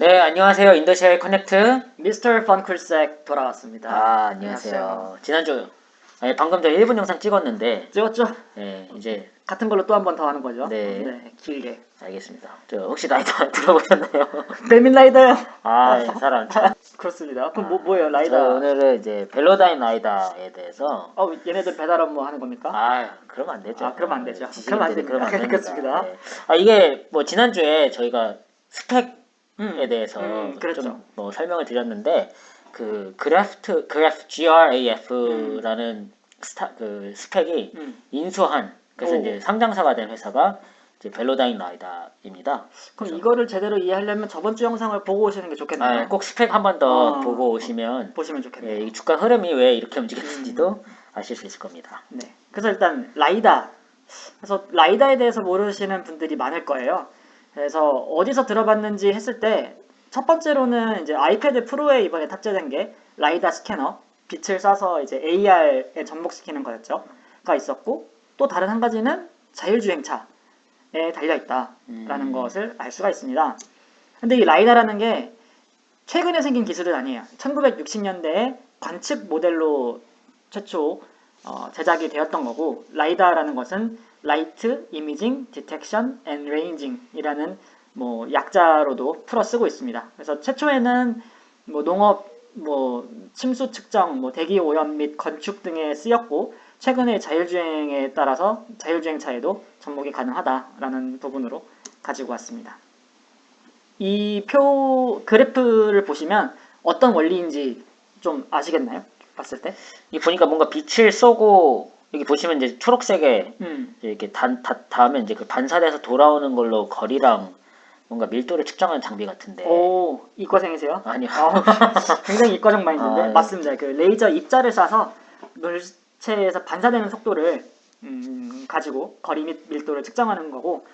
네, 안녕하세요. 인더시아의 커넥트. 미스터 펀클색 돌아왔습니다. 안녕하세요. 지난주, 방금 전 1분 영상 찍었는데, 찍었죠? 네, 이제, 같은 걸로 또 한 번 더 하는 거죠? 네. 길게. 알겠습니다. 혹시 라이다 들어보셨나요? 배민 라이더요? 사람 참. 그렇습니다. 그럼 뭐예요, 라이더? 저희 오늘은 이제 벨로다인 라이다에 대해서, 얘네들 배달 업무 하는 겁니까? 그러면 안 되죠. 그러면 안 되죠. 지식인들은 그러면 안 됩니다. 그러면 안 됩니다. 그렇습니다. 네. 이게 뭐 지난주에 저희가 스펙에 대해서 그렇죠. 좀 뭐 설명을 드렸는데, 그래프 GRAF라는 그 스펙이 인수한, 그래서 오. 이제 상장사가 된 회사가 이제 벨로다인 라이다입니다. 그럼 이거를 제대로 이해하려면 저번 주 영상을 보고 오시는 게 좋겠네요. 꼭 스펙 한 번 더 보고 오시면 보시면 좋겠네요. 이 주가 흐름이 왜 이렇게 움직였는지도 아실 수 있을 겁니다. 네. 그래서 일단 라이다. 그래서 라이다에 대해서 모르시는 분들이 많을 거예요. 그래서 어디서 들어봤는지 했을 때 첫 번째로는 이제 아이패드 프로에 이번에 탑재된 게 라이다 스캐너, 빛을 쏴서 이제 AR에 접목시키는 거였죠.가 있었고, 또 다른 한 가지는 자율주행차에 달려 있다라는 것을 알 수가 있습니다. 근데 이 라이다라는 게 최근에 생긴 기술은 아니에요. 1960년대에 관측 모델로 최초 제작이 되었던 거고, 라이다라는 것은 Light Imaging Detection and Ranging이라는 뭐 약자로도 풀어 쓰고 있습니다. 그래서 최초에는 뭐 농업, 뭐 침수 측정, 뭐 대기 오염 및 건축 등에 쓰였고, 최근에 자율주행에 따라서 자율주행차에도 접목이 가능하다라는 부분으로 가지고 왔습니다. 이 그래프를 보시면 어떤 원리인지 좀 아시겠나요? 봤을 때? 이 보니까 뭔가 빛을 쏘고, 여기 보시면 이제 초록색에 이렇게 닿으면 이제 그 반사돼서 돌아오는 걸로 거리랑 뭔가 밀도를 측정하는 장비 같은데. 오, 이과생이세요? 아니요. 굉장히 이과적 마인드인데. 네. 맞습니다. 그 레이저 입자를 쏴서 물체에서 반사되는 속도를 가지고 거리 및 밀도를 측정하는 거고,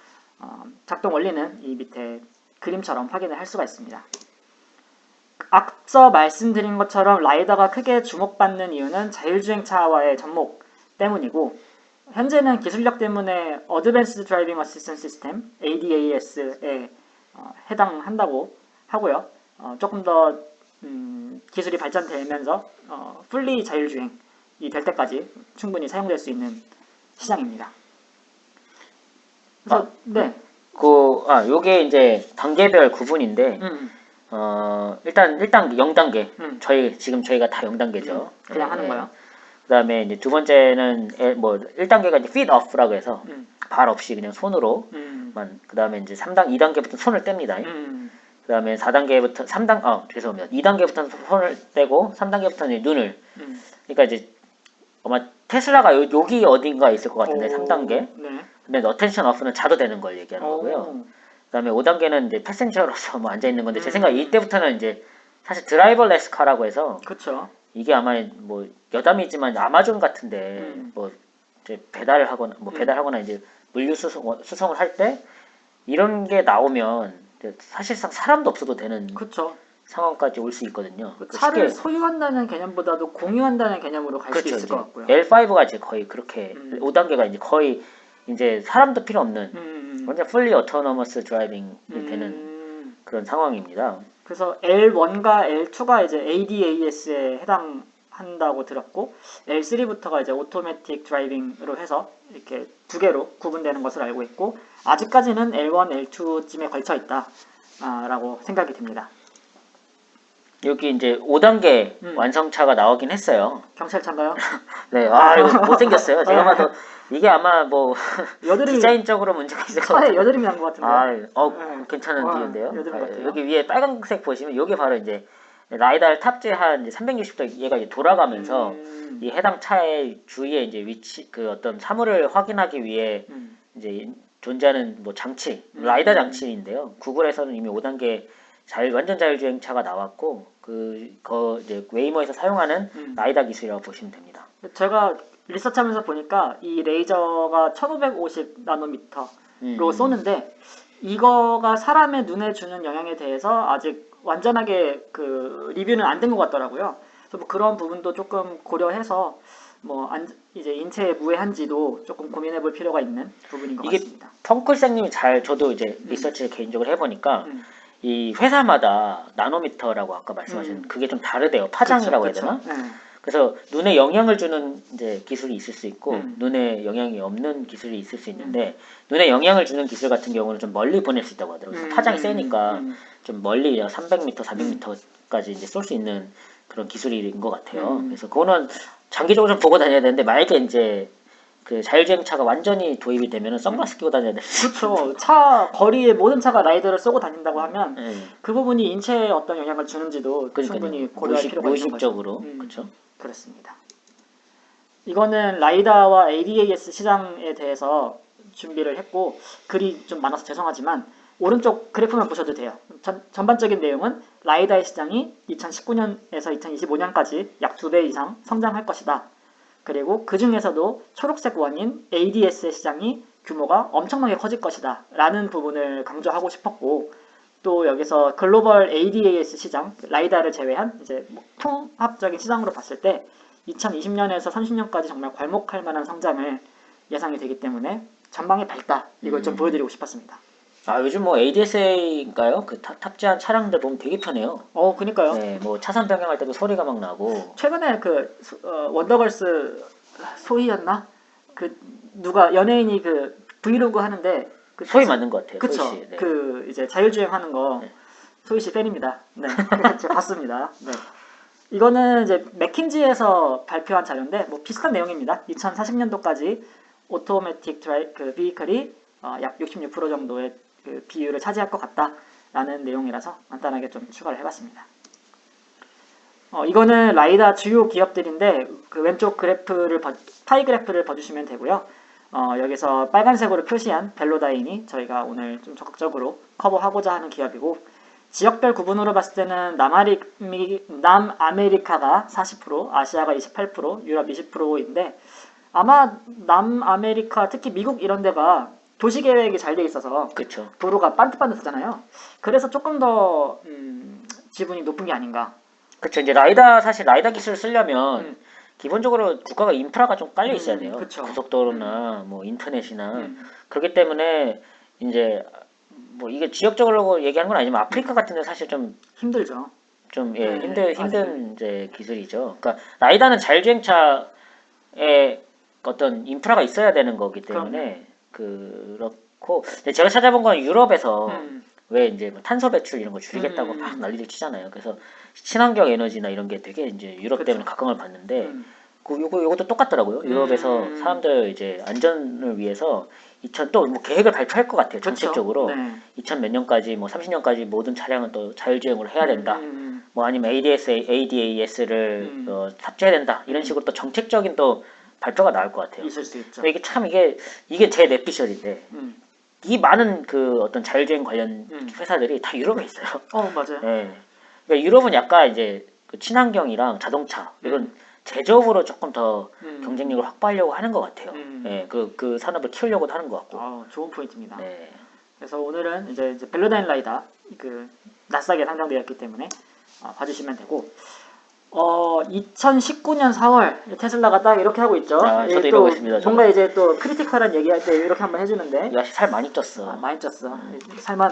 작동 원리는 이 밑에 그림처럼 확인을 할 수가 있습니다. 앞서 말씀드린 것처럼 라이다가 크게 주목받는 이유는 자율주행차와의 접목 때문이고, 현재는 기술력 때문에 Advanced Driving Assistance System (ADAS에) 해당한다고 하고요. 조금 더 기술이 발전되면서 풀리 자율주행이 될 때까지 충분히 사용될 수 있는 시장입니다. 그래서 요게 이제 단계별 구분인데, 일단 0단계. 저희가 다 0단계죠. 그냥 하는 거요. 그 다음에 이제 두 번째는 1단계가 이제 feet off라고 해서 발 없이 그냥 손으로만. 그 다음에 이제 2단계부터 손을 뗍니다. 그 다음에 4단계부터 2단계부터는 손을 떼고 3단계부터는 눈을. 그러니까 이제 아마 테슬라가 여기 어딘가 있을 것 같은데 3단계. 네. 근데 어텐션 오프는 자도 되는 걸 얘기하는 거고요. 그 다음에 5단계는 이제 패센저로서 뭐 앉아 있는 건데, 제 생각에 이때부터는 이제 사실 드라이버레스 카라고 해서, 그렇죠. 이게 아마 뭐 여담이지만 아마존 같은데 뭐 이제 배달하거나 이제 물류 수송을 할 때 이런 게 나오면 사실상 사람도 없어도 되는 그렇죠. 상황까지 올 수 있거든요. 차를 소유한다는 개념보다도 공유한다는 개념으로 갈 수 그렇죠. 있을 것 같고요. L5가 이제 거의 그렇게 5단계가 이제 거의 이제 사람도 필요 없는 완전 fully autonomous driving이 되는 그런 상황입니다. 그래서 L1과 L2가 이제 ADAS에 해당한다고 들었고, L3부터가 이제 automatic driving으로 해서 이렇게 두 개로 구분되는 것을 알고 있고, 아직까지는 L1, L2쯤에 걸쳐 있다라고 생각이 듭니다. 여기 이제 5단계 완성차가 나오긴 했어요. 경찰차인가요? 네, 이거 못생겼어요. 제가 봐도 이게 아마 뭐 디자인적으로 문제가 있을 것 같아요. 차에 여드름이 난 것 같은데. 괜찮은 비유인데요. 여드름 같아요. 여기 위에 빨간색 보시면 이게 바로 이제 라이다를 탑재한 이제 360도 얘가 이제 돌아가면서 이 해당 차의 주위에 이제 위치 어떤 사물을 확인하기 위해 이제 존재하는 뭐 장치, 라이다 장치인데요. 구글에서는 이미 5단계 완전 자율주행차가 나왔고, 이제 웨이모에서 사용하는 라이다 기술이라고 보시면 됩니다. 제가 리서치하면서 보니까 이 레이저가 1550 나노미터로 쏘는데, 이거가 사람의 눈에 주는 영향에 대해서 아직 완전하게 리뷰는 안 된 것 같더라고요. 그래서 뭐 그런 부분도 조금 고려해서 이제 인체에 무해한지도 조금 고민해 볼 필요가 있는 부분인 것 같습니다. 펑클생님이 저도 이제 리서치를 개인적으로 해보니까 이 회사마다 나노미터라고 아까 말씀하신 그게 좀 다르대요. 파장이라고 해야 되나? 네. 그래서 눈에 영향을 주는 이제 기술이 있을 수 있고 음. 눈에 영향이 없는 기술이 있을 수 있는데 눈에 영향을 주는 기술 같은 경우는 좀 멀리 보낼 수 있다고 하더라고요. 파장이 세니까 좀 멀리 300m, 400m까지 이제 쏠 수 있는 그런 기술인 것 같아요. 그래서 그거는 장기적으로 좀 보고 다녀야 되는데 만약에 이제 그 자율주행차가 완전히 도입이 되면은 선글라스 끼고 다녀야 되는데. 그렇죠. 차 거리에 모든 차가 라이더를 쏘고 다닌다고 하면 네. 그 부분이 인체에 어떤 영향을 주는지도 그러니까요. 충분히 고려할 필요가 있는 거죠. 무의식적으로 그렇죠. 그렇습니다. 이거는 라이다와 ADAS 시장에 대해서 준비를 했고 글이 좀 많아서 죄송하지만 오른쪽 그래프만 보셔도 돼요. 전반적인 내용은 라이다의 시장이 2019년에서 2025년까지 약 2배 이상 성장할 것이다. 그리고 그 중에서도 초록색 원인 ADS의 시장이 규모가 엄청나게 커질 것이다 라는 부분을 강조하고 싶었고 또 여기서 글로벌 ADAS 시장, 라이다를 제외한 이제 통합적인 시장으로 봤을 때 2020년에서 30년까지 정말 괄목할 만한 성장을 예상이 되기 때문에 전망이 밝다. 이걸 좀 보여드리고 싶었습니다. 아 요즘 뭐 ADSA인가요? 그 탑재한 차량들 보면 되게 편해요. 그니까요. 네, 뭐 차선 변경할 때도 소리가 막 나고. 최근에 그 원더걸스 소희였나? 그 누가 연예인이 그 브이로그 하는데 그 소희 맞는 것 같아요. 그쵸. 소희 씨. 네. 그 이제 자율주행 하는 거 소희 씨 팬입니다. 네, 제가 봤습니다. 네. 이거는 이제 맥킨지에서 발표한 자료인데 뭐 비슷한 내용입니다. 2040년도까지 오토매틱 그 비클이 약 66% 정도의 그 비율을 차지할 것 같다라는 내용이라서 간단하게 좀 추가를 해봤습니다. 이거는 라이다 주요 기업들인데 그 왼쪽 그래프를 파이 그래프를 봐주시면 되고요. 여기서 빨간색으로 표시한 벨로다인이 저희가 오늘 좀 적극적으로 커버하고자 하는 기업이고 지역별 구분으로 봤을 때는 남아메리카가 40%, 아시아가 28%, 유럽 20%인데 아마 남아메리카 특히 미국 이런 데가 도시 계획이 잘 돼 있어서 그렇죠. 도로가 반듯반듯하잖아요. 그래서 조금 더 지분이 높은 게 아닌가. 그렇죠. 이제 사실 라이다 기술을 쓰려면 기본적으로 국가가 인프라가 좀 깔려 있어야 돼요. 그쵸. 고속도로나 뭐 인터넷이나 그렇기 때문에 이제 뭐 이게 지역적으로 얘기하는 건 아니지만 아프리카 같은 데 사실 좀 힘들죠. 힘든 이제 기술이죠. 그러니까 라이다는 자율주행차에 어떤 인프라가 있어야 되는 거기 때문에 그렇고 제가 찾아본 건 유럽에서 왜 이제 뭐 탄소 배출 이런 거 줄이겠다고 막 난리를 치잖아요. 그래서 친환경 에너지나 이런 게 되게 이제 유럽 때문에 각광을 받는데 요것도 똑같더라고요. 유럽에서 사람들 이제 안전을 위해서 또 뭐 계획을 발표할 것 같아요. 정책적으로 2000 몇 년까지 뭐 30년까지 모든 차량은 또 자율주행으로 해야 된다. 뭐 아니면 ADAS를 탑재해야 된다. 이런 식으로 또 정책적인 또 발표가 나올 것 같아요. 있을 수 있죠. 이게 참 이게 제 넷피셜인데 이 많은 그 어떤 자율주행 관련 회사들이 다 유럽에 있어요. 맞아요. 네. 그러니까 유럽은 약간 이제 그 친환경이랑 자동차 이런 제조업으로 조금 더 경쟁력을 확보하려고 하는 것 같아요. 네, 그 산업을 키우려고 하는 것 같고. 좋은 포인트입니다. 네. 그래서 오늘은 이제 벨로다인 라이다 그 나스닥에 상장되었기 때문에 봐주시면 되고 2019년 4월 테슬라가 딱 이렇게 하고 있죠. 저도 이러고 있습니다. 뭔가 이제 또 크리티컬한 얘기할 때 이렇게 한번 해주는데 역시 살 많이 쪘어. 많이 쪘어.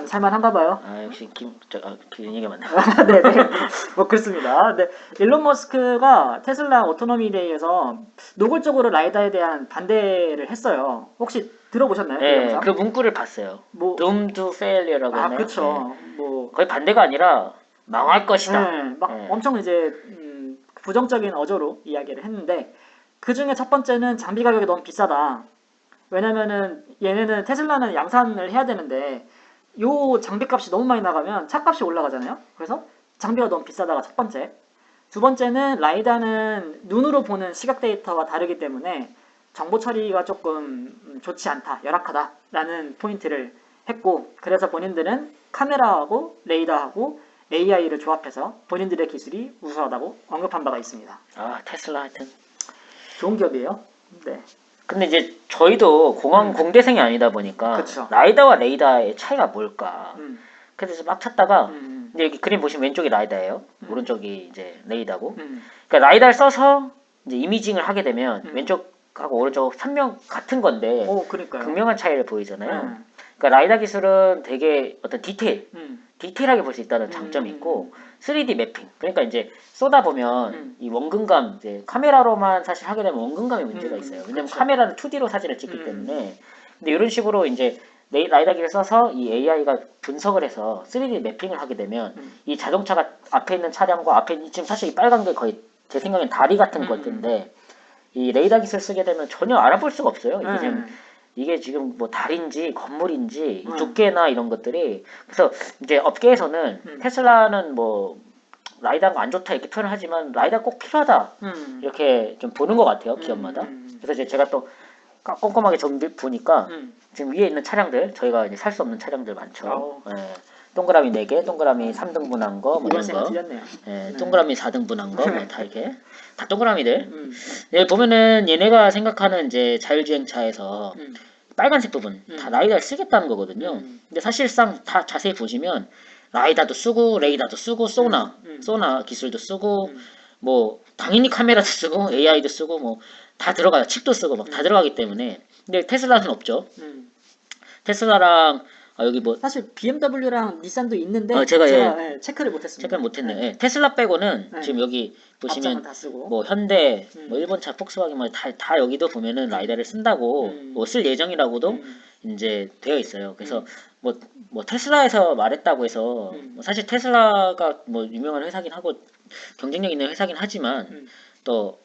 살만한가 봐요. 역시 얘기가 맞네. 네네. 뭐 그렇습니다. 네. 일론 머스크가 테슬라 오토노미 데이에서 노골적으로 라이다에 대한 반대를 했어요. 혹시 들어보셨나요? 네, 그 문구를 봤어요. 뭐 Doomed to failure라고 했나요? 그렇죠. 뭐 거의 반대가 아니라 망할 것이다. 막 엄청 이제 부정적인 어조로 이야기를 했는데 그 중에 첫 번째는 장비 가격이 너무 비싸다. 왜냐면은 얘네는 테슬라는 양산을 해야 되는데 요 장비값이 너무 많이 나가면 차값이 올라가잖아요. 그래서 장비가 너무 비싸다가 첫 번째. 두 번째는 라이다는 눈으로 보는 시각 데이터와 다르기 때문에 정보 처리가 조금 좋지 않다, 열악하다라는 포인트를 했고 그래서 본인들은 카메라하고 레이더하고 AI를 조합해서 본인들의 기술이 우수하다고 언급한 바가 있습니다. 테슬라 하여튼 좋은 기업이에요. 네. 근데 이제 저희도 공대생이 아니다 보니까 그쵸. 라이다와 레이더의 차이가 뭘까? 그래서 막 찾다가 이제 여기 그림 보시면 왼쪽이 라이다예요. 오른쪽이 이제 레이더고. 그러니까 라이다를 써서 이제 이미징을 하게 되면 왼쪽하고 오른쪽 선명 같은 건데 그러니까요. 극명한 차이를 보이잖아요. 그러니까 라이다 기술은 되게 어떤 음. 디테일하게 볼 수 있다는 장점이 있고 3D 매핑. 그러니까 이제 쏘다 보면 이 원근감 이제 카메라로만 사실 하게 되면 원근감에 문제가 있어요. 왜냐면 그렇죠. 카메라는 2D로 사진을 찍기 때문에. 근데 이런 식으로 이제 라이다 기를 써서 이 AI가 분석을 해서 3D 매핑을 하게 되면 이 자동차가 앞에 있는 차량과 지금 사실 이 빨간 게 거의 제 생각엔 다리 같은 것인데 이 레이더 기술 쓰게 되면 전혀 알아볼 수가 없어요. 이게 지금 뭐 달인지 건물인지 이 두께나 이런 것들이. 그래서 이제 업계에서는 테슬라는 뭐 라이다가 안 좋다 이렇게 표현을 하지만 라이다 꼭 필요하다 이렇게 좀 보는 것 같아요, 기업마다. 그래서 이제 제가 또 꼼꼼하게 좀 보니까 지금 위에 있는 차량들 저희가 이제 살 수 없는 차량들 많죠. 예. 동그라미 4개, 동그라미 3등분한 거, 뭐 이런 거, 틀렸네요. 예, 동그라미 4등분한 거, 뭐 다 이렇게 다 동그라미들. 예, 보면은 얘네가 생각하는 이제 자율주행차에서 빨간색 부분 다 라이다를 쓰겠다는 거거든요. 근데 사실상 다 자세히 보시면 라이다도 쓰고 레이다도 쓰고 소나 기술도 쓰고 뭐 당연히 카메라도 쓰고 AI도 쓰고 뭐 다 들어가요. 칩도 쓰고 막 다 들어가기 때문에. 근데 테슬라는 없죠. 테슬라랑 여기 뭐 사실 BMW랑 닛산도 있는데 제가 예, 체크를 못했습니다. 체크를 못했네요. 예, 테슬라 빼고는 네. 지금 여기 보시면 앞장은 다 쓰고. 뭐 현대, 뭐 일본차 폭스바겐 뭐 다 여기도 보면은 라이다를 쓴다고 뭐 쓸 예정이라고도 이제 되어 있어요. 그래서 뭐 테슬라에서 말했다고 해서 뭐 사실 테슬라가 뭐 유명한 회사긴 하고 경쟁력 있는 회사긴 하지만 또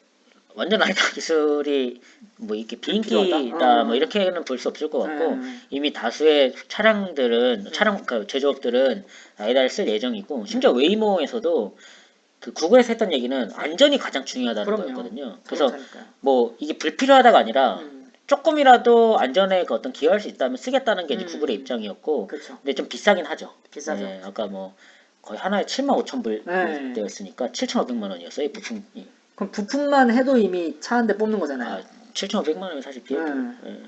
완전 라이다 기술이 뭐 이렇게 비인기다 뭐 이렇게는 볼 수 없을 것 같고 이미 다수의 차량들은 그러니까 제조업들은 라이다를 쓸 예정이고 심지어 웨이모에서도 그 구글에서 했던 얘기는 안전이 가장 중요하다는 그럼요. 거였거든요. 그래서 그렇다니까요. 뭐 이게 불필요하다가 아니라 조금이라도 안전에 그 어떤 기여할 수 있다면 쓰겠다는 게 이제 구글의 입장이었고 그렇죠. 근데 좀 비싸긴 하죠. 비싸죠. 네, 아까 뭐 거의 하나에 75,000불 네. 되었으니까 7,500만 원이었어요. 이 부품이. 그럼 부품만 해도 이미 차 한 대 뽑는 거잖아요. 7,500만 원이면 사실 비해도. 예.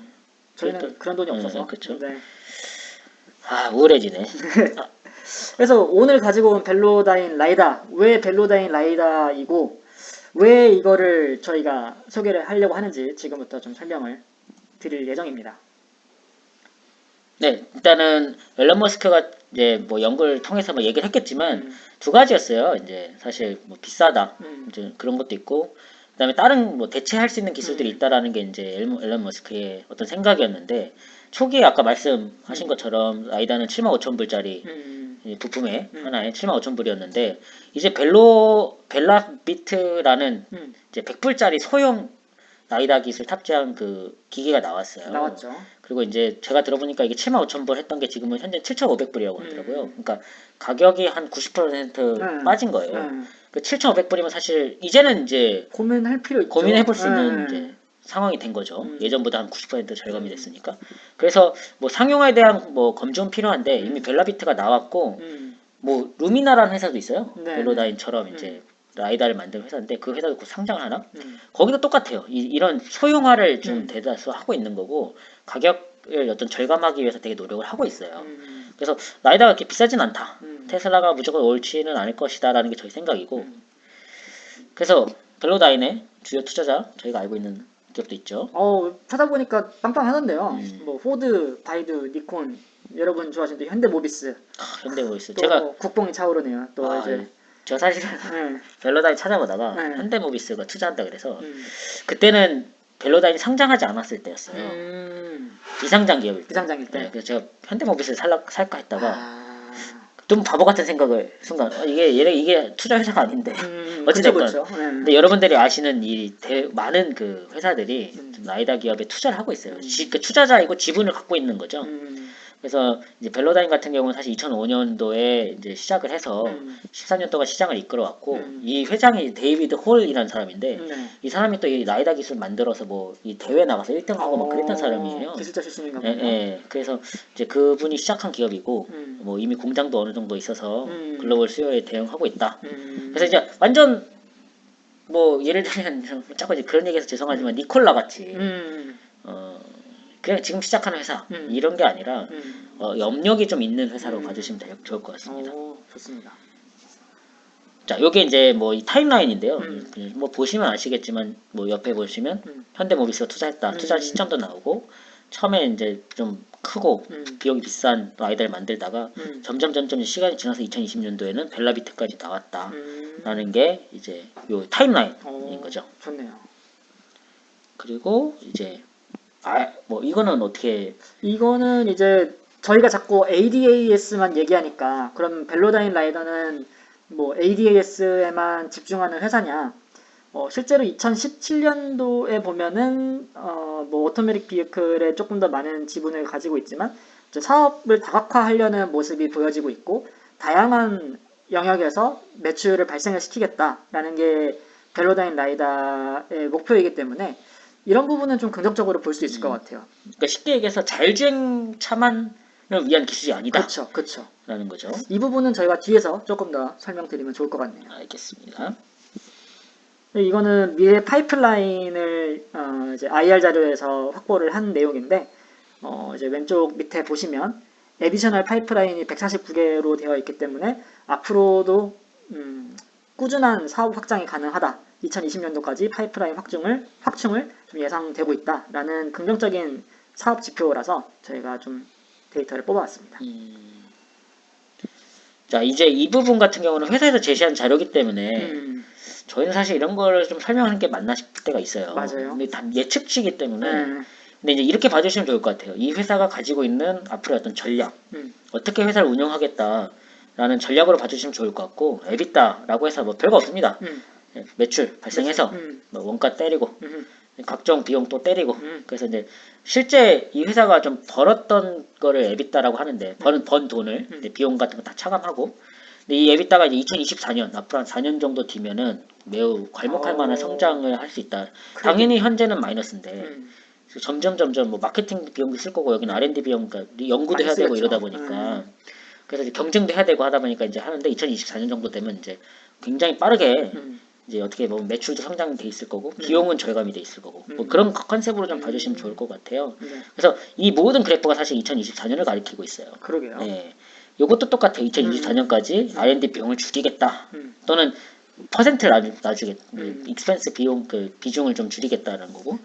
저희는 그래도- 그런 돈이 없어서. 그쵸. 네. 우울해지네. 그래서 오늘 가지고 온 벨로다인 라이다, 왜 벨로다인 라이다이고 왜 이거를 저희가 소개를 하려고 하는지 지금부터 좀 설명을 드릴 예정입니다. 네, 일단은 앨런 머스크가 이제 뭐 연구를 통해서 뭐 얘기를 했겠지만 두 가지였어요. 이제 사실 뭐 비싸다 이제 그런 것도 있고 그다음에 다른 뭐 대체할 수 있는 기술들이 있다라는 게 이제 앨런 머스크의 어떤 생각이었는데 초기에 아까 말씀하신 것처럼 라이다는 75,000불짜리 부품에 하나에 75,000불이었는데 이제 벨라비트라는 이제 100불짜리 소형 라이다 기술 탑재한 그 기계가 나왔어요. 나왔죠. 그리고 이제 제가 들어보니까 이게 75,000불 했던 게 지금은 현재 7,500불이라고 하더라고요. 그러니까 가격이 한 90% 빠진 거예요. 그 7,500불이면 사실 이제는 이제 고민할 필요 있죠. 고민해볼 수 있는 이제 상황이 된 거죠. 예전보다 한 90% 절감이 됐으니까. 그래서 뭐 상용화에 대한 뭐 검증은 필요한데 이미 벨라비트가 나왔고 뭐 루미나라는 회사도 있어요. 네. 벨로다인처럼 이제 라이다를 만든 회사인데 그 회사도 곧 상장하나? 거기도 똑같아요. 이런 소형화를 좀 대다수 하고 있는 거고 가격을 어떤 절감하기 위해서 되게 노력을 하고 있어요. 그래서 라이다가 그렇게 비싸진 않다. 테슬라가 무조건 옳지는 않을 것이다라는 게 저희 생각이고 그래서 벨로다인의 주요 투자자 저희가 알고 있는 기업도 있죠. 찾아보니까 빵빵하던데요. 뭐 포드, 바이두, 니콘, 여러분 좋아하시는 현대모비스. 현대모비스. 또 제가 뭐 국뽕이 차오르네요. 또 이제 저 사실은 벨로다인 찾아보다가 네. 현대모비스가 투자한다 그래서 그때는 벨로다인이 상장하지 않았을 때였어요. 비상장 기업일 때. 비상장일 때. 네, 그래서 제가 현대모비스를 살까 했다가 좀 바보 같은 생각을 순간 이게 투자 회사가 아닌데 어찌됐건 그렇죠. 근데 여러분들이 아시는 많은 그 회사들이 좀 라이다 기업에 투자를 하고 있어요. 그 투자자이고 지분을 갖고 있는 거죠. 그래서 이제 벨로다인 같은 경우는 사실 2005년도에 이제 시작을 해서 14년 동안 시장을 이끌어왔고 이 회장이 데이비드 홀이라는 사람인데 이 사람이 또 이 라이다 기술 만들어서 뭐 이 대회 나가서 1등하고 막 그랬던 사람이에요. 기술자 출신인가 예, 보네요. 예. 그래서 이제 그분이 시작한 기업이고 뭐 이미 공장도 어느 정도 있어서 글로벌 수요에 대응하고 있다. 그래서 이제 완전 뭐 예를 들면 자꾸 이제 그런 얘기해서 죄송하지만 니콜라 같이 그냥 지금 시작하는 회사 이런 게 아니라 염력이 좀 있는 회사로 봐주시면 좋을 것 같습니다. 좋습니다. 자, 요게 이제 뭐 이 타임라인인데요. 뭐 보시면 아시겠지만 뭐 옆에 보시면 현대모비스가 투자했다. 투자 시점도 나오고 처음에 이제 좀 크고 비용이 비싼 라이다를 만들다가 점점 시간이 지나서 2020년도에는 벨라비트까지 나왔다라는 게 이제 요 타임라인인 거죠. 좋네요. 그리고 이제 뭐 이거는 어떻게 이거는 이제 저희가 자꾸 ADAS만 얘기하니까 그럼 벨로다인 라이더는 뭐 ADAS에만 집중하는 회사냐? 실제로 2017년도에 보면은 뭐 오토매틱 비클에 조금 더 많은 지분을 가지고 있지만 이제 사업을 다각화하려는 모습이 보여지고 있고 다양한 영역에서 매출을 발생을 시키겠다라는 게 벨로다인 라이다의 목표이기 때문에 이런 부분은 좀 긍정적으로 볼 수 있을 것 같아요. 그러니까 쉽게 얘기해서 자율주행 차만을 위한 기술이 아니다. 그렇죠, 그렇죠. 라는 거죠. 이 부분은 저희가 뒤에서 조금 더 설명드리면 좋을 것 같네요. 알겠습니다. 이거는 미래 파이프라인을 이제 IR 자료에서 확보를 한 내용인데 이제 왼쪽 밑에 보시면 에디셔널 파이프라인이 149개로 되어 있기 때문에 앞으로도 꾸준한 사업 확장이 가능하다. 2020년도까지 파이프라인 확충을 좀 예상되고 있다라는 긍정적인 사업 지표라서 저희가 좀 데이터를 뽑아왔습니다. 자, 이제 이 부분 같은 경우는 회사에서 제시한 자료이기 때문에 저희는 사실 이런 걸 좀 설명하는 게 맞나 싶을 때가 있어요. 맞아요. 근데 다 예측치이기 때문에 근데 이제 이렇게 봐주시면 좋을 것 같아요. 이 회사가 가지고 있는 앞으로의 어떤 전략, 어떻게 회사를 운영하겠다라는 전략으로 봐주시면 좋을 것 같고, 에비타라고 해서 뭐 별거 없습니다. 매출 발생해서 뭐 원가 때리고 각종 비용 또 때리고 그래서 이제 실제 이 회사가 좀 벌었던 거를 에비타라고 하는데 번 돈을 이제 비용 같은 거 다 차감하고 근데 이 에비타가 이제 2024년 앞으로 한 4년 정도 뒤면은 매우 괄목할 만한 성장을 할 수 있다. 당연히 현재는 마이너스인데 점점 뭐 마케팅 비용도 쓸 거고 여기는 R&D 비용 그러니까 연구도 해야 되고 이러다 보니까 그래서 이제 경쟁도 해야 되고 하다 보니까 이제 하는데 2024년 정도 되면 이제 굉장히 빠르게 이제 어떻게 보면 매출도 성장돼 있을 거고 비용은 절감이 돼 있을 거고 뭐 그런 컨셉으로 좀 봐주시면 좋을 것 같아요. 그래서 이 모든 그래프가 사실 2024년을 가리키고 있어요. 그러게요. 네, 요것도 똑같아요. 2024년까지 R&D 비용을 줄이겠다 또는 퍼센트를 낮추겠다. 익스펜스 비용 그 비중을 좀 줄이겠다는 거고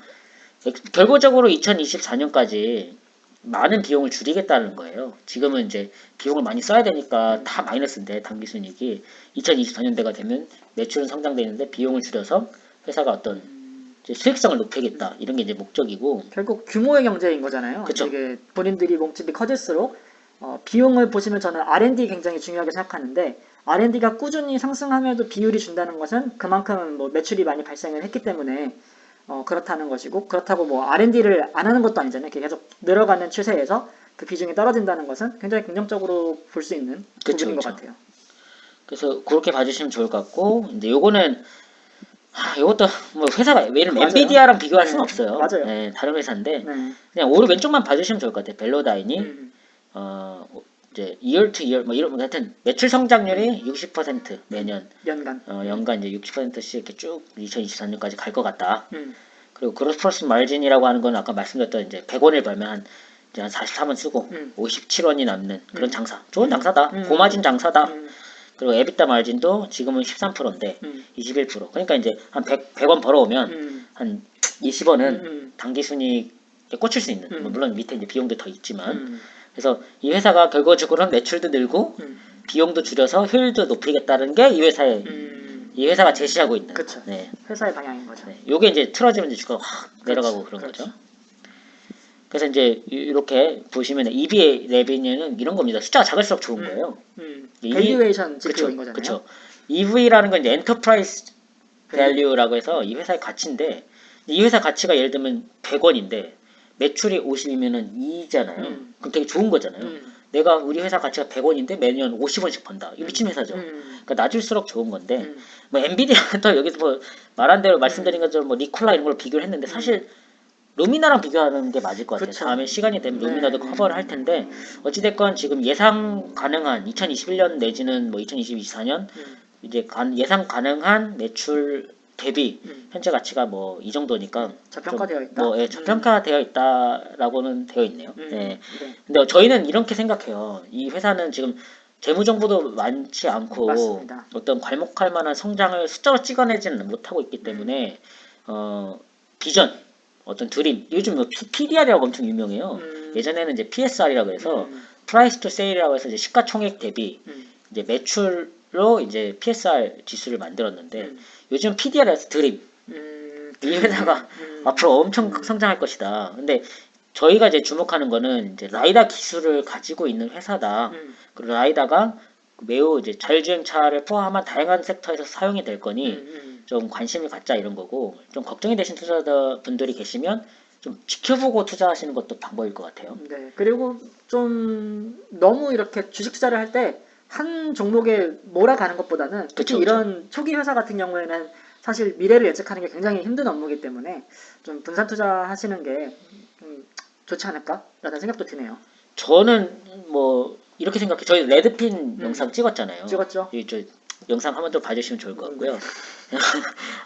결과적으로 2024년까지 많은 비용을 줄이겠다는 거예요. 지금은 이제 비용을 많이 써야 되니까 다 마이너스인데 당기순이익이 2024년대가 되면 매출은 성장되는데 비용을 줄여서 회사가 어떤 이제 수익성을 높이겠다 이런 게 이제 목적이고 결국 규모의 경제인 거잖아요. 그쵸. 이게 본인들이 몸집이 커질수록 비용을 보시면 저는 R&D 굉장히 중요하게 생각하는데 R&D가 꾸준히 상승하면도 비율이 준다는 것은 그만큼 뭐 매출이 많이 발생을 했기 때문에 그렇다는 것이고 그렇다고 뭐 R&D를 안 하는 것도 아니잖아요. 계속 늘어가는 추세에서 그 비중이 떨어진다는 것은 굉장히 긍정적으로 볼 수 있는 부분인 것 같아요. 그래서 그렇게 봐주시면 좋을 것 같고 이제 요거는 요것도 뭐 회사가 왜냐면 맞아요. 엔비디아랑 비교할 수는 없어요. 맞아요. 네, 다른 회사인데 그냥 오른 왼쪽만 봐주시면 좋을 것 같아요. 벨로다인이 이제 year to year 뭐 이런 뭐 하여튼 매출 성장률이 60% 매년 연간 이제 60%씩 이렇게 쭉 2024년까지 갈 것 같다. 그리고 그로스 프로핏 마진이라고 하는 건 아까 말씀드렸던 이제 100원을 벌면 이제 한 43원 쓰고 57원이 남는 그런 장사. 좋은 장사다. 고마진 장사다. 그리고 에비타 마진도 지금은 13%인데 21%. 그러니까 이제 한 100원 벌어오면 한 20원은 당기순이익에 꽂힐 수 있는. 물론 밑에 이제 비용도 더 있지만. 그래서 이 회사가 결과적으로는 매출도 늘고 비용도 줄여서 효율도 높이겠다는 게 이 회사가 제시하고 있는. 그쵸. 네. 회사의 방향인 거죠. 네. 요게 이제 틀어지면 이제 주가가 확 내려가고 그런 거죠. 그래서 이제 이렇게 보시면 EV 레비뉴는 이런 겁니다. 숫자가 작을수록 좋은 거예요. 밸류에이션 지표인 거잖아요. 그렇죠. EV라는 건 이제 엔터프라이즈 밸류라고 해서 이 회사의 가치인데 이 회사 가치가 예를 들면 100원인데 매출이 50이면은 2잖아요. 그럼 되게 좋은 거잖아요. 내가 우리 회사 가치가 100원인데 매년 50원씩 번다. 이거 미친 회사죠. 그러니까 낮을수록 좋은 건데 뭐 엔비디아도 여기서 뭐 말한 대로 말씀드린 것처럼 뭐 니콜라 이런 걸 비교를 했는데 사실 루미나랑 비교하는 게 맞을 것 같아요. 그쵸. 다음에 시간이 되면 루미나도 커버를 할 텐데 어찌됐건 지금 예상 가능한 2021년 내지는 뭐 2024년 이제 예상 가능한 매출 대비 현재 가치가 뭐 이 정도니까 저평가되어 있다. 뭐 저평가되어 있다라고는 되어 있네요. 네. 근데 저희는 이렇게 생각해요. 이 회사는 지금 재무 정보도 많지 않고 맞습니다. 어떤 괄목할 만한 성장을 숫자로 찍어내지는 못하고 있기 때문에 비전 어떤 드림 요즘 뭐 PDR이라고 엄청 유명해요. 예전에는 이제 PSR이라고 해서 프라이스 투 세일이라고 해서 이제 시가총액 대비 이제 매출로 이제 PSR 지수를 만들었는데 요즘 PDR에서 드림 이 회사가 앞으로 엄청 성장할 것이다. 근데 저희가 이제 주목하는 거는 이제 라이다 기술을 가지고 있는 회사다. 그리고 라이다가 매우 이제 자율주행차를 포함한 다양한 섹터에서 사용이 될 거니 좀 관심을 갖자 이런 거고, 좀 걱정이 되신 투자자분들이 계시면 좀 지켜보고 투자하시는 것도 방법일 것 같아요. 네. 그리고 좀 너무 이렇게 주식 투자를 할 때 한 종목에 몰아가는 것보다는 특히 그쵸, 이런 초기 회사 같은 경우에는 사실 미래를 예측하는 게 굉장히 힘든 업무이기 때문에 좀 분산 투자하시는 게 좋지 않을까라는 생각도 드네요. 저는 뭐 이렇게 생각해. 저희 레드핀 영상 찍었잖아요. 찍었죠? 저 영상 한번 더 봐주시면 좋을 것 같고요.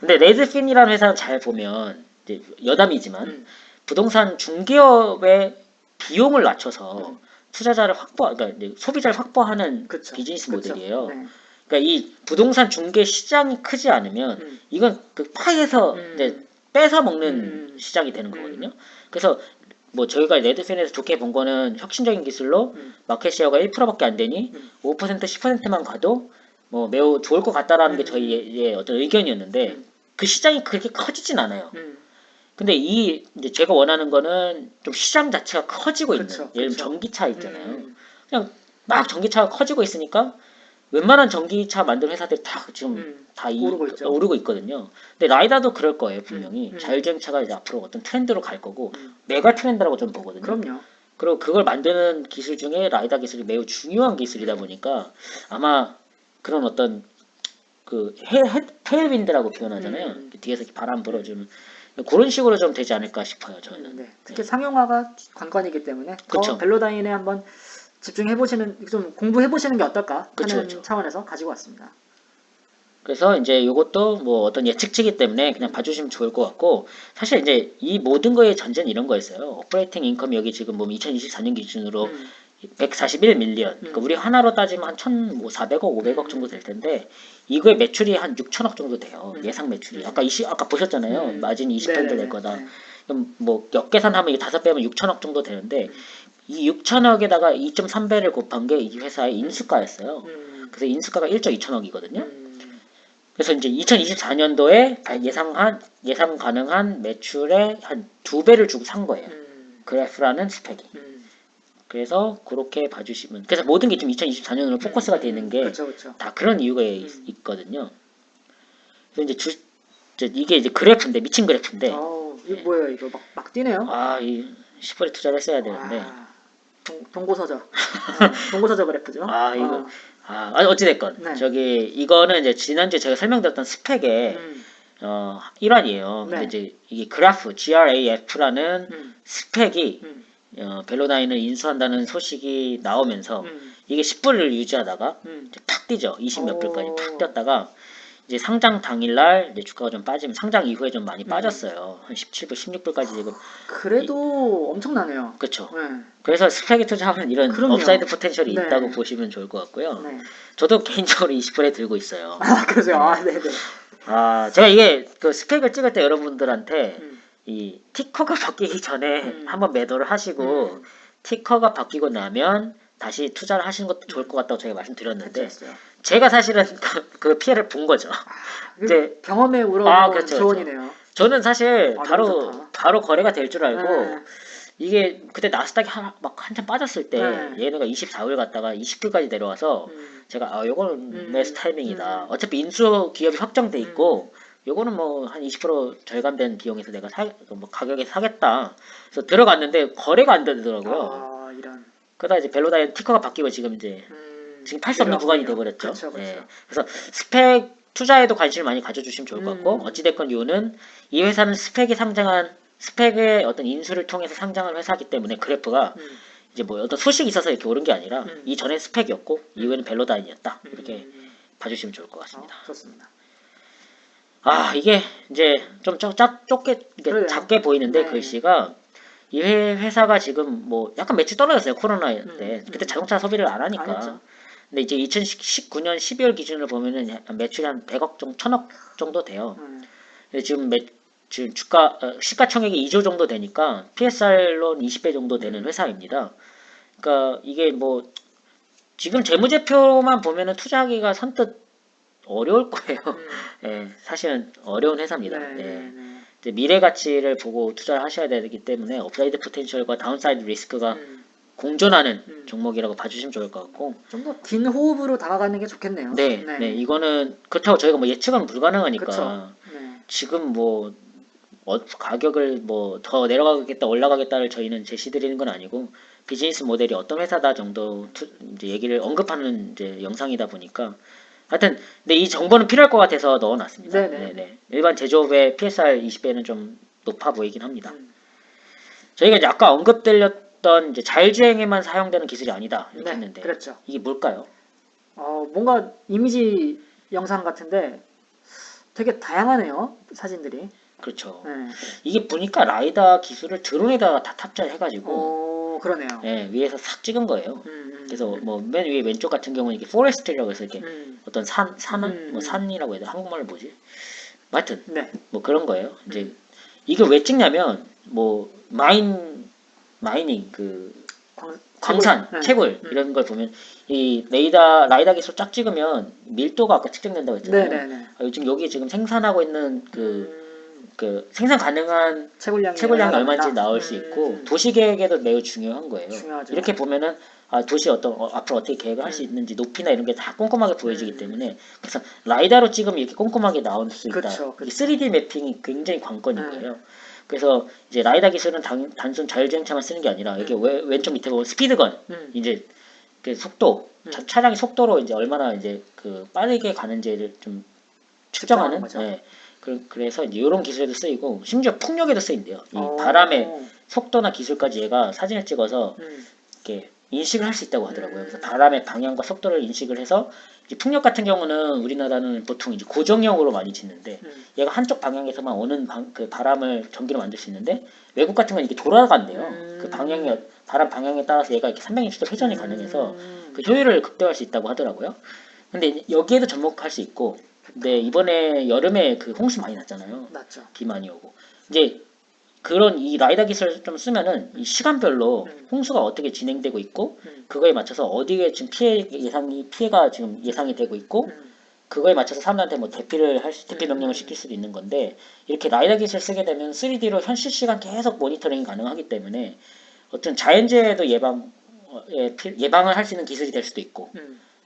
근데 레드핀이라는 회사는 잘 보면 이제 여담이지만 부동산 중개업의 비용을 낮춰서 투자자를 그러니까 이제 소비자를 확보하는 그쵸. 비즈니스 그쵸. 모델이에요. 네. 그러니까 이 부동산 중개 시장이 크지 않으면 이건 그 파이에서 이제 뺏어 먹는 시장이 되는 거거든요. 그래서 뭐 저희가 레드핀에서 좋게 본 거는 혁신적인 기술로 마켓 쉐어가 1%밖에 안 되니 5% 10%만 가도 뭐 매우 좋을 것 같다라는 게 저희의 어떤 의견이었는데 그 시장이 그렇게 커지진 않아요. 근데 이제 제가 원하는 거는 좀 시장 자체가 커지고 있는, 그쵸, 예를 들면 그쵸. 전기차 있잖아요. 그냥 막 전기차가 커지고 있으니까 웬만한 전기차 만드는 회사들이 다 지금 다 오르고 있죠. 오르고 있거든요. 근데 라이다도 그럴 거예요, 분명히. 자율주행차가 이제 앞으로 어떤 트렌드로 갈 거고 메가 트렌드라고 좀 보거든요. 그럼요. 그리고 그걸 만드는 기술 중에 라이다 기술이 매우 중요한 기술이다 보니까 아마 그런 어떤 그 테일윈드라고 표현하잖아요. 뒤에서 이렇게 바람 불어주는 그런 식으로 좀 되지 않을까 싶어요, 저는. 네. 특히 상용화가 관건이기 때문에 더 그쵸. 벨로다인에 한번 집중해 보시는, 좀 공부해 보시는 게 어떨까 그쵸, 하는 그쵸. 차원에서 가지고 왔습니다. 그래서 이제 이것도 뭐 어떤 예측치기 때문에 그냥 봐주시면 좋을 것 같고, 사실 이제 이 모든 거의 전제는 이런 거였어요. 오퍼레이팅 인컴이 여기 지금 보면 2024년 기준으로 141밀리언. 그러니까 우리 하나로 따지면 한 1,400억, 500억 정도 될 텐데 이거의 매출이 한 6천억 정도 돼요. 예상 매출이. 아까 보셨잖아요. 마진이 20% 될 네네네. 거다. 네. 그럼 뭐 역계산하면 이게 5배면 6천억 정도 되는데 이 6천억에다가 2.3배를 곱한 게 이 회사의 인수가였어요. 그래서 인수가가 1조 2천억이거든요. 그래서 이제 2024년도에 예상 가능한 매출의 한 2배를 주고 산 거예요. 그래프라는 스펙이. 그래서 그렇게 봐주시면, 그래서 모든 게 지금 2024년으로 포커스가 되는 게 그쵸, 그쵸. 다 그런 이유가 있거든요. 그래서 이게 이제 그래프인데, 미친 그래프인데, 이거 뭐예요? 이거 막 뛰네요. 이 10월에 투자를 했어야 되는데, 동고서적. 동고서적 그래프죠. 이거, 어찌됐건, 네. 이거는 이제 지난주에 제가 설명드렸던 스펙의, 일환이에요. 네. 근데 이제 이게 GRAF라는 스펙이, 벨로다인을 인수한다는 소식이 나오면서, 이게 10불을 유지하다가, 이제 팍 뛰죠. 20 몇 불까지 팍 뛰었다가, 이제 상장 당일날 이제 주가가 좀 빠지면 상장 이후에 좀 많이 빠졌어요. 한 17불, 16불까지 지금. 그래도 엄청나네요. 그쵸. 네. 그래서 스펙에 투자하면 이런 그럼요. 업사이드 포텐셜이 네. 있다고 보시면 좋을 것 같고요. 네. 저도 개인적으로 20불에 들고 있어요. 그러죠. 네네. 제가 이게 그 스펙을 찍을 때 여러분들한테 이 티커가 바뀌기 전에 한번 매도를 하시고 티커가 바뀌고 나면 다시 투자를 하시는 것도 좋을 것 같다고 제가 말씀드렸는데 그렇죠. 제가 사실은 그 피해를 본 거죠. 이제 경험에 우러나온 그렇죠, 조언이네요. 저는 사실 너무 좋다. 바로 거래가 될 줄 알고 네. 이게 그때 나스닥이 막 한참 빠졌을 때 네. 얘네가 24불 갔다가 20불까지 내려와서 제가 요거는 매수 타이밍이다. 어차피 인수 기업이 확정돼 있고 요거는 뭐 한 20% 절감된 비용에서 내가 뭐 가격에 사겠다. 그래서 들어갔는데 거래가 안 되더라고요. 이런. 그러다 이제 벨로다인 티커가 바뀌고 지금 팔 수 없는 구간이 돼버렸죠. 그렇죠, 그렇죠. 예. 그래서 스펙 투자에도 관심을 많이 가져주시면 좋을 것 같고 어찌됐건 이유는 이 회사는 스펙의 어떤 인수를 통해서 상장한 회사이기 때문에 그래프가 이제 뭐 어떤 소식이 있어서 이렇게 오른 게 아니라 이전에 스펙이었고 이후에는 벨로다인이었다. 이렇게 봐주시면 좋을 것 같습니다. 좋습니다. 이게 이제 좀 이게 작게 보이는데 네. 글씨가 이 회사가 지금 뭐 약간 매출 떨어졌어요. 코로나 때. 그때 자동차 소비를 안 하니까. 당연하죠. 근데 이제 2019년 12월 기준으로 보면은 매출이 한 100억 정도, 1000억 정도 돼요. 근데 지금 지금 시가총액이 2조 정도 되니까 PSR론 20배 정도 되는 회사입니다. 그러니까 이게 뭐 지금 재무제표만 보면은 투자하기가 선뜻 어려울 거예요. 예, 사실은 어려운 회사입니다. 네, 예. 네, 네. 이제 미래 가치를 보고 투자를 하셔야 되기 때문에 업사이드 포텐셜과 다운사이드 리스크가 공존하는 종목이라고 봐주시면 좋을 것 같고. 좀 더 긴 호흡으로 다가가는 게 좋겠네요. 네, 네, 이거는 그렇다고 저희가 뭐 예측은 불가능하니까 그쵸. 네. 지금 뭐 가격을 뭐 더 내려가겠다 올라가겠다를 저희는 제시드리는 건 아니고 비즈니스 모델이 어떤 회사다 정도 이제 얘기를 언급하는 이제 영상이다 보니까 하여튼 근데 이 정보는 필요할 것 같아서 넣어놨습니다. 네네. 네네. 일반 제조업의 PSR 20배는 좀 높아 보이긴 합니다. 저희가 이제 아까 언급드렸던 이제 자율주행에만 사용되는 기술이 아니다 이렇게 네, 했는데 그렇죠. 이게 뭘까요? 뭔가 이미지 영상 같은데 되게 다양하네요. 사진들이. 그렇죠. 네. 이게 보니까 라이다 기술을 드론에다가 다 탑재해가지고 그러네요. 예, 위에서 싹 찍은 거예요. 그래서 뭐 맨 위에 왼쪽 같은 경우는 이게 포레스트라고 해서 이렇게 어떤 산은 뭐 산이라고 해야 돼 한국말로 뭐지? 뭐 하여튼 네. 뭐 그런 거예요. 이제 이게 왜 찍냐면 뭐 마이닝 그 광산, 네. 채굴 이런 걸 보면 이 라이다 기술 쫙 찍으면 밀도가 아까 측정된다고 했잖아요. 네네네. 요즘 여기 지금 생산하고 있는 그 생산 가능한 채굴량이 얼마인지 나올 수 있고 도시 계획에도 매우 중요한 거예요. 중요하죠. 이렇게 보면은 도시 앞으로 어떻게 계획을 할 수 있는지 높이나 이런 게 다 꼼꼼하게 보여지기 때문에 그래서 라이다로 찍으면 이렇게 꼼꼼하게 나올 수 있다. 그쵸. 이 3D 매핑이 굉장히 관건인 거예요. 그래서 이제 라이다 기술은 단순 자율주행차만 쓰는 게 아니라 이렇게 왼쪽 밑에 보면 스피드건 이제 그 속도 차량의 속도로 이제 얼마나 이제 그 빠르게 가는지를 좀 측정하는 거죠. 네. 그래서 이제 이런 기술에도 쓰이고 심지어 풍력에도 쓰인대요. 이 바람의 속도나 기술까지 얘가 사진을 찍어서 이렇게 인식을 할 수 있다고 하더라고요. 그래서 바람의 방향과 속도를 인식을 해서 이제 풍력 같은 경우는 우리나라는 보통 이제 고정형으로 많이 짓는데 얘가 한쪽 방향에서만 오는 그 바람을 전기로 만들 수 있는데 외국 같은 건 이게 돌아간대요. 그 바람 방향에 따라서 얘가 이렇게 360도 회전이 가능해서 그 효율을 극대화할 수 있다고 하더라고요. 근데 여기에도 접목할 수 있고 근데 이번에 여름에 그 홍수 많이 났잖아요. 맞죠. 비 많이 오고 이제 그런 이 라이다 기술을 좀 쓰면은 이 시간별로 홍수가 어떻게 진행되고 있고 그거에 맞춰서 어디에 지금 피해가 지금 예상이 되고 있고 그거에 맞춰서 사람들한테 뭐 대피 명령을 시킬 수도 있는 건데 이렇게 라이다 기술 쓰게 되면 3D로 현 실시간 계속 모니터링이 가능하기 때문에 어떤 자연재해도 예방을 할 수 있는 기술이 될 수도 있고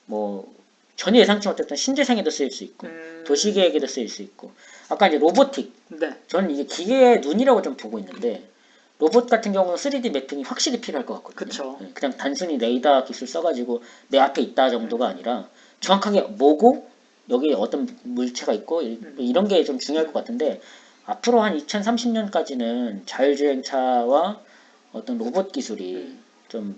뭐 전혀 예상치 못했던 신재생에도 쓰일 수 있고 도시계획에도 쓰일 수 있고 아까 이제 로보틱 네. 저는 이게 기계의 눈이라고 좀 보고 있는데 로봇 같은 경우는 3D 매핑이 확실히 필요할 것 같거든요. 그쵸. 그냥 단순히 레이더 기술 써가지고 내 앞에 있다 정도가 아니라 정확하게 뭐고 여기 어떤 물체가 있고 이런 게 좀 중요할 것 같은데 앞으로 한 2030년까지는 자율주행차와 어떤 로봇 기술이 좀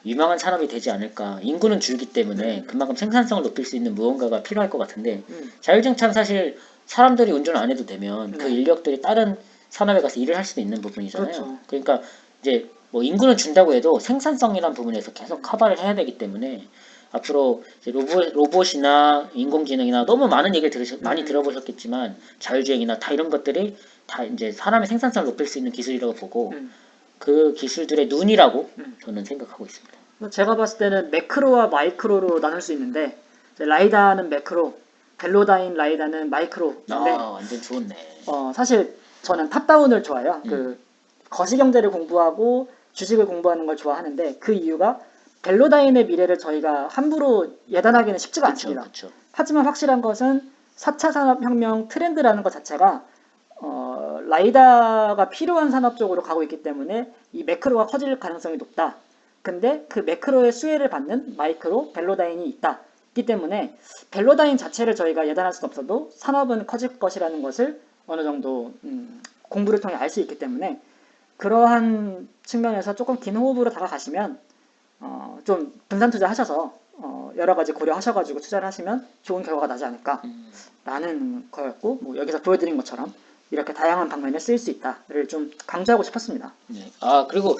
유망한 산업이 되지 않을까. 인구는 줄기 때문에 그만큼 생산성을 높일 수 있는 무언가가 필요할 것 같은데 자율주행차는 사실 사람들이 운전을 안 해도 되면 그 인력들이 다른 산업에 가서 일을 할 수도 있는 부분이잖아요. 그렇죠. 그러니까 이제 뭐 인구는 준다고 해도 생산성이란 부분에서 계속 커버를 해야 되기 때문에 앞으로 이제 로봇이나 인공지능이나 너무 많은 얘기를 많이 들어보셨겠지만 자율주행이나 다 이런 것들이 다 이제 사람의 생산성을 높일 수 있는 기술이라고 보고 그 기술들의 눈이라고 저는 생각하고 있습니다. 제가 봤을 때는 매크로와 마이크로로 나눌 수 있는데 이제 라이다는 매크로, 벨로다인 라이다는 마이크로인데 완전 좋네. 사실 저는 탑다운을 좋아해요. 그 거시경제를 공부하고 주식을 공부하는 걸 좋아하는데 그 이유가 벨로다인의 미래를 저희가 함부로 예단하기는 쉽지가 않습니다. 그쵸. 하지만 확실한 것은 4차 산업혁명 트렌드라는 것 자체가 라이다가 필요한 산업 쪽으로 가고 있기 때문에 이 매크로가 커질 가능성이 높다. 근데 그 매크로의 수혜를 받는 마이크로, 벨로다인이 있기 때문에 벨로다인 자체를 저희가 예단할 수는 없어도 산업은 커질 것이라는 것을 어느 정도 공부를 통해 알 수 있기 때문에 그러한 측면에서 조금 긴 호흡으로 다가가시면 좀 분산 투자하셔서 여러 가지 고려하셔가지고 투자를 하시면 좋은 결과가 나지 않을까라는 거였고 뭐 여기서 보여드린 것처럼 이렇게 다양한 방면에 쓰일 수 있다를 좀 강조하고 싶었습니다. 네. 그리고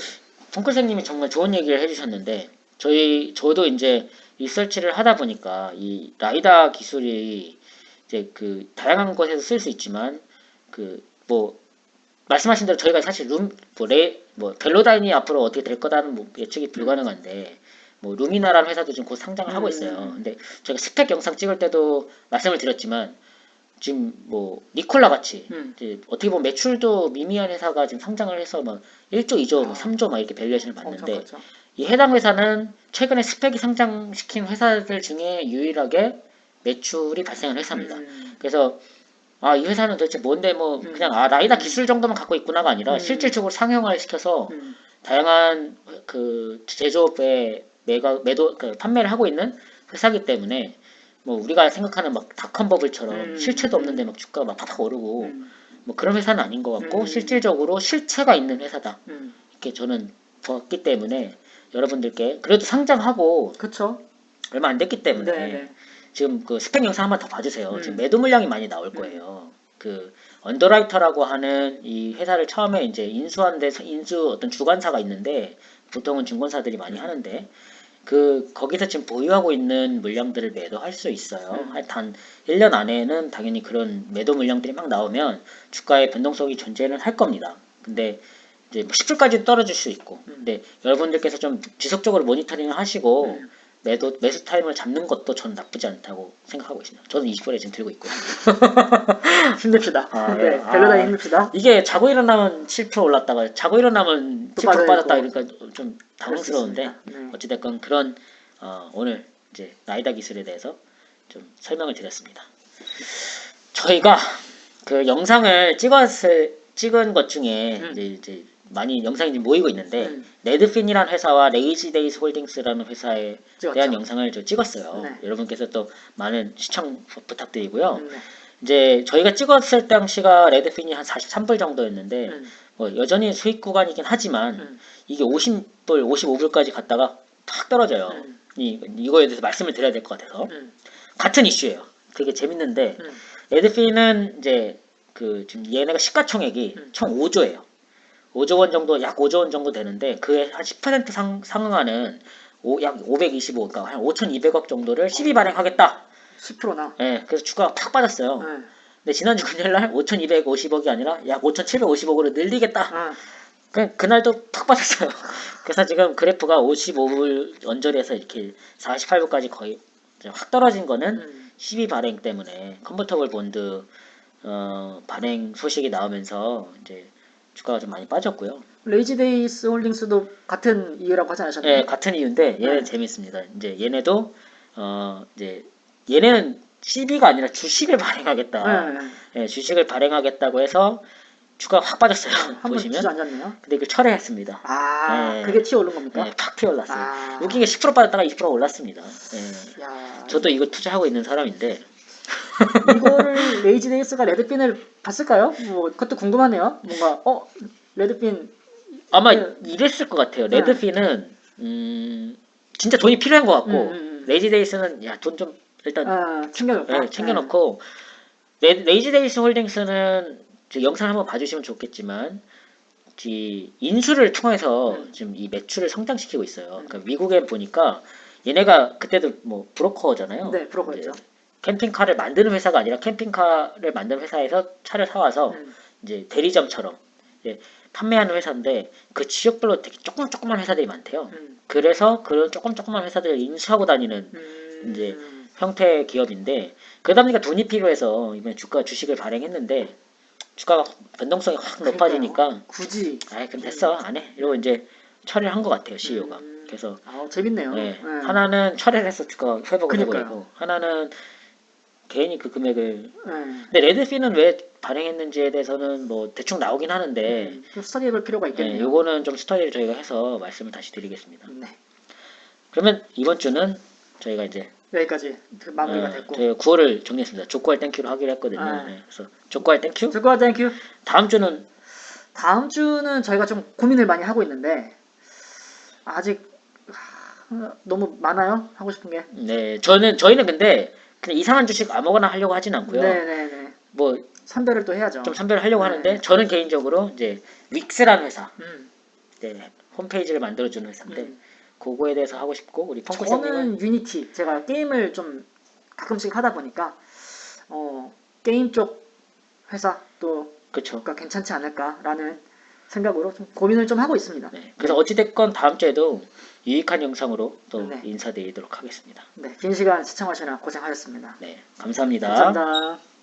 fon클생님이 정말 좋은 얘기를 해주셨는데 저도 이제 리서치를 하다 보니까 이 라이다 기술이 이제 그 다양한 곳에서 쓸 수 있지만 그 뭐 말씀하신 대로 저희가 사실 벨로다인이 앞으로 어떻게 될 거다는 뭐 예측이 불가능한데 뭐 루미나라는 회사도 지금 곧 상장을 하고 있어요. 근데 저희가 스펙 영상 찍을 때도 말씀을 드렸지만 지금 뭐 니콜라 같이 이제 어떻게 보면 매출도 미미한 회사가 지금 상장을 해서 막 1조, 2조, 뭐 3조 막 이렇게 밸류에이션을 받는데 이 해당 회사는 최근에 스펙이 상장시킨 회사들 중에 유일하게 매출이 발생한 회사입니다. 그래서 이 회사는 도대체 뭔데 뭐 그냥 라이다 기술 정도만 갖고 있구나가 아니라 실질적으로 상용화를 시켜서 다양한 그 제조업에 판매를 하고 있는 회사기 때문에 뭐 우리가 생각하는 막 닷컴 버블처럼 실체도 없는데 막 주가가 막 팍팍 오르고 뭐 그런 회사는 아닌 것 같고 실질적으로 실체가 있는 회사다 이렇게 저는 봤기 때문에 여러분들께 그래도 상장하고 그쵸. 얼마 안 됐기 때문에 네네. 지금 그 스펙 영상 한번 더 봐주세요. 지금 매도 물량이 많이 나올 거예요. 그 언더라이터라고 하는 이 회사를 처음에 이제 인수한 데서 인수 어떤 주관사가 있는데 보통은 증권사들이 많이 하는데 그 거기서 지금 보유하고 있는 물량들을 매도할 수 있어요. 단 1년 안에는 당연히 그런 매도 물량들이 막 나오면 주가의 변동성이 존재는 할 겁니다. 근데 이제 10%까지 떨어질 수 있고, 근데 여러분들께서 좀 지속적으로 모니터링을 하시고 매수 타임을 잡는 것도 전 나쁘지 않다고 생각하고 있습니다. 저는 20%에 지금 들고 있고요. 힘냅시다. 예. 네, 벨로다인 힘냅시다. 이게 자고 일어나면 7% 올랐다가 자고 일어나면 또 7% 빠졌다 빠져있고. 그러니까 좀 당황스러운데 그럴 수 있습니다. 네. 어찌됐건 그런 오늘 이제 라이다 기술에 대해서 좀 설명을 드렸습니다. 저희가 그 영상을 찍은 것 중에 이제 많이 영상이 지금 모이고 있는데 레드핀이라는 회사와 레이지데이스 홀딩스라는 회사에 찍었죠. 대한 영상을 저 찍었어요. 네. 여러분께서 또 많은 시청 부탁드리고요. 네. 이제 저희가 찍었을 당시가 레드핀이 한 43불 정도였는데 뭐 여전히 수익 구간이긴 하지만 이게 50불, 55불까지 갔다가 팍 떨어져요. 이거에 대해서 말씀을 드려야 될 것 같아서 같은 이슈예요. 되게 재밌는데 레드핀은 이제 그 지금 얘네가 시가총액이 총 5조예요. 5조 원 정도, 약 5조 원 정도 되는데 그에 한 10% 상응하는 약 525, 그러니까 한 5,200억 정도를 시비 발행하겠다. 10%나. 네, 그래서 주가가 팍 빠졌어요. 네. 근데 지난주 금요일날 5,250억이 아니라 약 5,750억으로 늘리겠다. 그날도 팍 빠졌어요. 그래서 지금 그래프가 55불 언저리에서 이렇게 48불까지 거의 확 떨어진 거는 시비 발행 때문에 컨버터블 본드 발행 소식이 나오면서 이제 주가가 좀 많이 빠졌고요. 레이지데이스 홀딩스도 같은 이유라고 하지 않으셨나요? 네, 같은 이유인데 얘는 재밌습니다. 이제 얘네도 이제 얘네는 CB가 아니라 주식을 발행하겠다. 네, 주식을 발행하겠다고 해서 주가가 확 빠졌어요. 한번 보시면. 주저 앉았네요. 근데 이걸 철회했습니다. 네. 그게 튀어 오른 겁니까? 네, 팍 튀어올랐어요. 웃기게 10% 빠졌다가 20% 올랐습니다. 네. 저도 이거 투자하고 있는 사람인데 이거를 레이지데이스가 레드핀을 봤을까요? 뭐 그것도 궁금하네요. 뭔가 레드핀 아마 이랬을 것 같아요. 레드핀은 진짜 돈이 필요한 것 같고 레이지데이스는 돈 좀 일단 챙겨놓을까? 네, 챙겨놓고 레이지데이스 홀딩스는 영상 한번 봐주시면 좋겠지만 인수를 통해서 지금 이 매출을 성장시키고 있어요. 그러니까 미국에 보니까 얘네가 그때도 뭐 브로커잖아요. 네, 브로커였죠. 캠핑카를 만드는 회사가 아니라 캠핑카를 만드는 회사에서 차를 사와서 이제 대리점처럼 이제 판매하는 회사인데 그 지역별로 되게 조그만 회사들이 많대요. 그래서 그런 조그만 회사들을 인수하고 다니는 이제 형태의 기업인데 그러다 보니까 돈이 필요해서 이번에 주식을 발행했는데 주가가 변동성이 확 높아지니까 굳이 그럼 됐어 안 해. 이러고 이제 처리를 한 것 같아요 CEO가. 그래서 재밌네요. 네, 하나는 처리를 해서 주가 회복을 해버리고 하나는 개인이 그 금액을 근데 레드핀은 왜 발행했는지에 대해서는 뭐 대충 나오긴 하는데 스터디해볼 필요가 있겠네요. 요거는 좀 스터디를 저희가 해서 말씀을 다시 드리겠습니다. 네. 그러면 이번 주는 저희가 이제 여기까지 마무리가 됐고 저희가 9월을 정리했습니다. 족구할 땡큐로 하기로 했거든요. 네, 그래서 족구할 땡큐. 족구할 땡큐. 다음 주는 저희가 좀 고민을 많이 하고 있는데 아직 너무 많아요. 하고 싶은 게. 네, 저희는 근데 그냥 이상한 주식 아무거나 하려고 하진 않고요. 네네네. 뭐 선별을 또 해야죠. 좀 선별을 하려고 하는데 저는 개인적으로 이제 윅스라는 회사, 네, 홈페이지를 만들어주는 회사인데 그거에 대해서 하고 싶고 우리 펑크쌤님은 저는 유니티. 제가 게임을 좀 가끔씩 하다 보니까 게임 쪽 회사 또 그렇죠. 괜찮지 않을까라는 생각으로 좀 고민을 좀 하고 있습니다. 네. 그래서 어찌됐건 다음 주에도 유익한 영상으로 또 네. 인사드리도록 하겠습니다. 네, 긴 시간 시청하시느라 고생하셨습니다. 네, 감사합니다. 감사합니다.